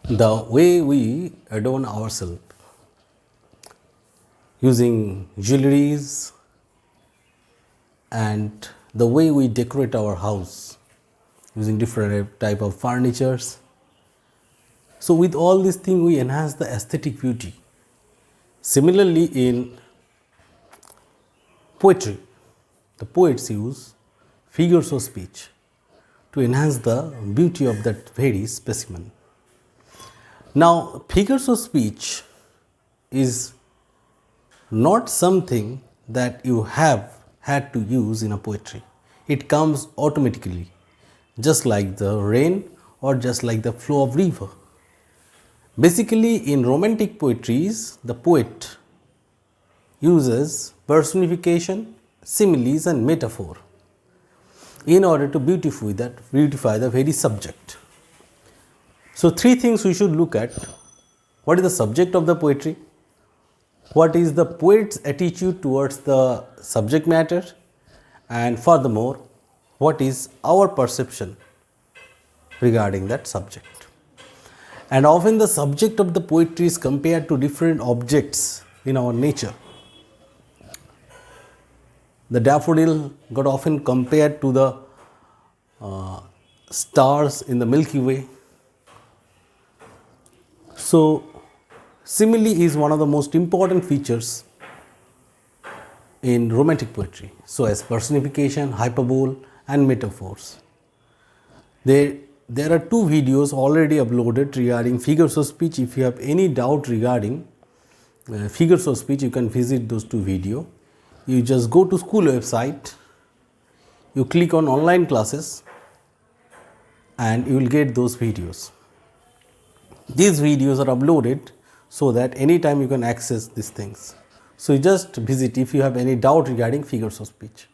The way we adorn ourselves using jewelries and the way we decorate our house using different type of furnitures. So with all these things we enhance the aesthetic beauty. Similarly in poetry, the poets use figures of speech to enhance the beauty of that very specimen. Now figures of speech is not something that you have had to use in a poetry. It comes automatically, just like the rain or just like the flow of river. Basically in romantic poetries, the poet uses personification, similes and metaphor in order to beautify the very subject. So three things we should look at. What is the subject of the poetry? What is the poet's attitude towards the subject matter? And furthermore, what is our perception regarding that subject? And often the subject of the poetry is compared to different objects in our nature. The daffodil got often compared to the stars in the Milky Way. So simile is one of the most important features in romantic poetry. So as personification, hyperbole and metaphors. There are two videos already uploaded regarding figures of speech. If you have any doubt regarding figures of speech, you can visit those two videos. You just go to school website, you click on online classes and you will get those videos. These videos are uploaded so that anytime you can access these things. So you just visit if you have any doubt regarding figures of speech.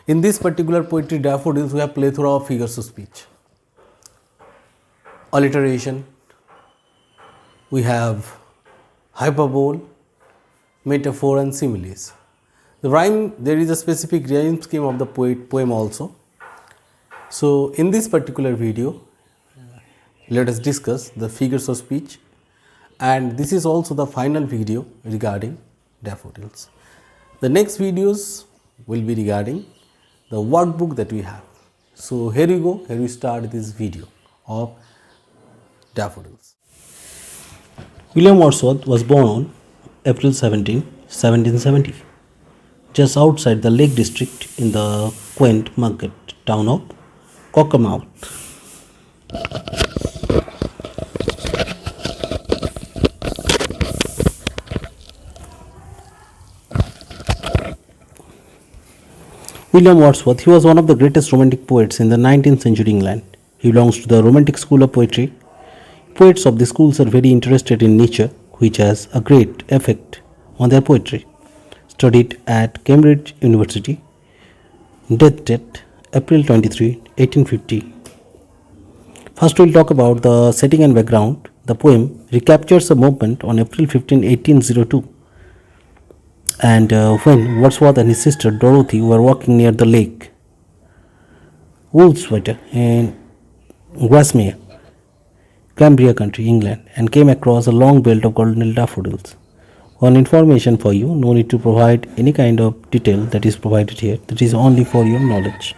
In this particular poetry Daffodils, we have plethora of figures of speech. Alliteration, we have hyperbole, metaphor and similes. The rhyme, there is a specific rhyme scheme of the poem also. So in this particular video, let us discuss the figures of speech, and this is also the final video regarding daffodils. The next videos will be regarding the workbook that we have. So here we go, here we start this video of daffodils. William Wordsworth was born on April 17, 1770, just outside the Lake District in the quaint market town of Cockermouth. William Wordsworth, he was one of the greatest romantic poets in the 19th century England. He belongs to the Romantic school of poetry. Poets of the schools are very interested in nature, which has a great effect on their poetry. Studied at Cambridge University. Death date April 23, 1850. First we'll talk about the setting and background. The poem recaptures a moment on April 15, 1802. And when Wordsworth and his sister Dorothy were walking near the lake Wordsworth in Grasmere, Cumbria country, England, and came across a long belt of golden daffodils. One information for you, no need to provide any kind of detail that is provided here, that is only for your knowledge.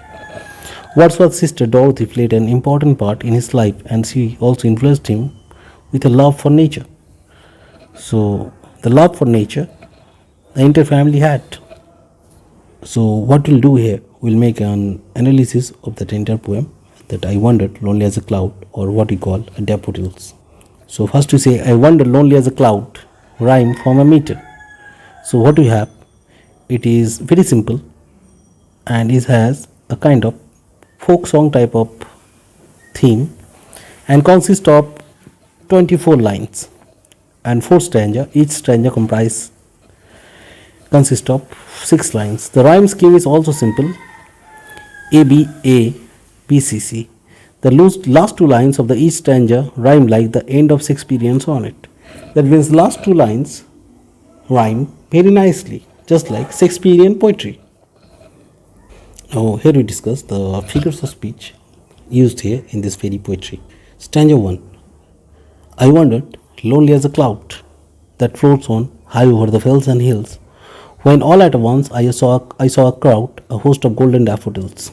Wordsworth's sister Dorothy played an important part in his life, and she also influenced him with a love for nature. So the love for nature the entire family had. So what we'll do here, we'll make an analysis of that entire poem, that I wandered lonely as a cloud, or what we call a daffodils. So first we say I wandered lonely as a cloud, rhyme from a meter. So what we have, it is very simple and it has a kind of folk song type of theme and consists of 24 lines and 4 stanza. Each stanza consists of 6 lines. The rhyme scheme is also simple, A, B, A, B, C, C. The last 2 lines of the each stanza rhyme like the end of Shakespearean sonnet. That means last 2 lines rhyme very nicely, just like Shakespearean poetry. Now here we discuss the figures of speech used here in this fairy poetry. Stanza 1. I wandered, lonely as a cloud that floats on high over the fells and hills, when all at once I saw a crowd, a host of golden daffodils.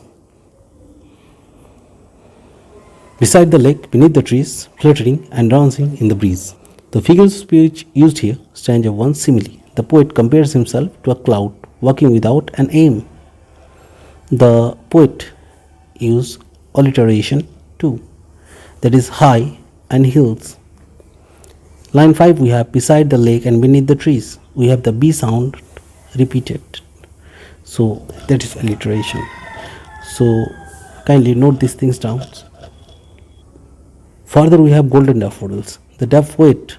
Beside the lake, beneath the trees, fluttering and dancing in the breeze. The figures of speech used here, stanza 1 simile. The poet compares himself to a cloud walking without an aim. The poet used alliteration 2, that is high and hills. Line 5 we have beside the lake and beneath the trees. We have the B sound repeated. So that is alliteration. So kindly note these things down. Further we have golden daffodils. The poet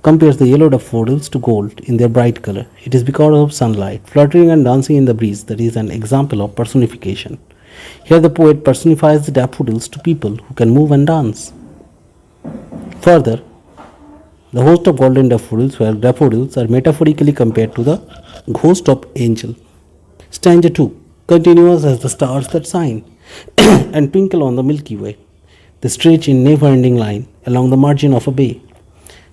compares the yellow daffodils to gold in their bright color. It is because of sunlight, fluttering and dancing in the breeze. That is an example of personification. Here the poet personifies the daffodils to people who can move and dance. Further, the host of golden daffodils, where daffodils are metaphorically compared to the host of angel. Stanza 2. Continuous as the stars that shine and twinkle on the Milky Way. They stretch in never-ending line along the margin of a bay.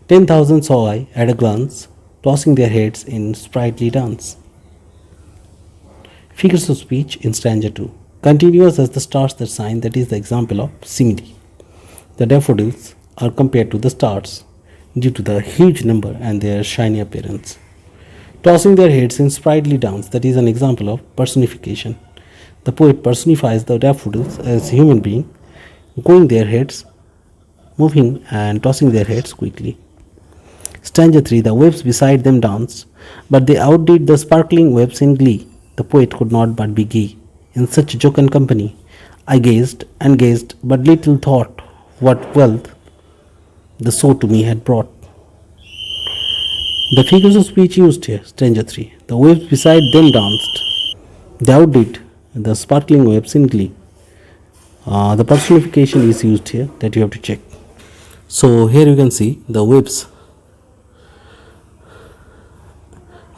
10,000 saw I at a glance, tossing their heads in sprightly dance. Figures of speech in stanza 2. Continuous as the stars that shine, that is the example of simile. The daffodils are compared to the stars due to the huge number and their shiny appearance. Tossing their heads in sprightly dance, that is an example of personification. The poet personifies the daffodils as human beings, going their heads, moving and tossing their heads quickly. Stanza 3. The waves beside them danced, but they outdid the sparkling waves in glee. The poet could not but be gay in such jocund company. I gazed and gazed, but little thought what wealth the soul to me had brought. The figures of speech used here, stanza 3. The waves beside them danced. They outdid the sparkling waves in glee. The personification is used here that you have to check. So here you can see the waves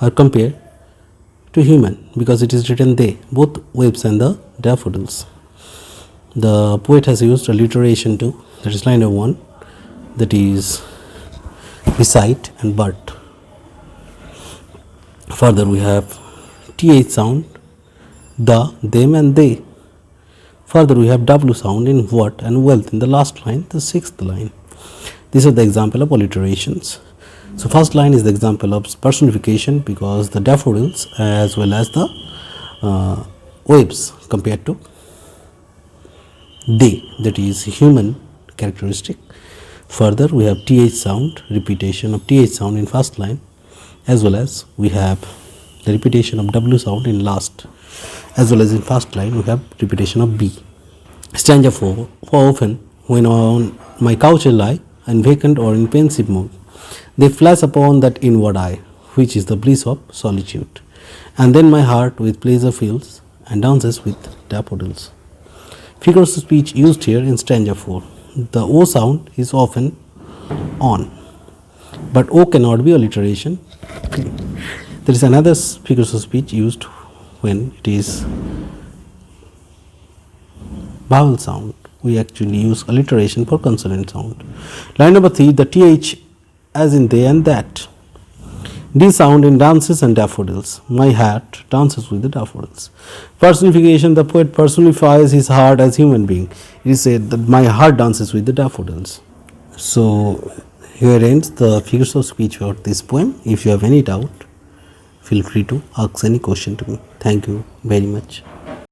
are compared to human because it is written they, both waves and the daffodils. The poet has used alliteration too, that is line number 1, that is beside and but. Further we have th sound, the, them and they. Further we have w sound in what and wealth in the last line, the 6th line. These are the example of alliterations. So first line is the example of personification because the daffodils as well as the waves compared to they, that is human characteristic. Further we have th sound, repetition of th sound in first line, as well as we have the repetition of w sound in last, as well as in first line we have repetition of b. Stanza 4. For often when on my couch I lie and vacant or in pensive mood, they flash upon that inward eye, which is the bliss of solitude, and then my heart with pleasure fills and dances with daffodils. Figures of speech used here in stanza 4. The o sound is often on, but o cannot be alliteration. There is another figures of speech used when it is vowel sound. We actually use alliteration for consonant sound. Line number 3, the th as in they and that. D sound in dances and daffodils. My heart dances with the daffodils. Personification, the poet personifies his heart as human being. It is said that my heart dances with the daffodils. So here ends the figures of speech for this poem. If you have any doubt, feel free to ask any question to me. Thank you very much.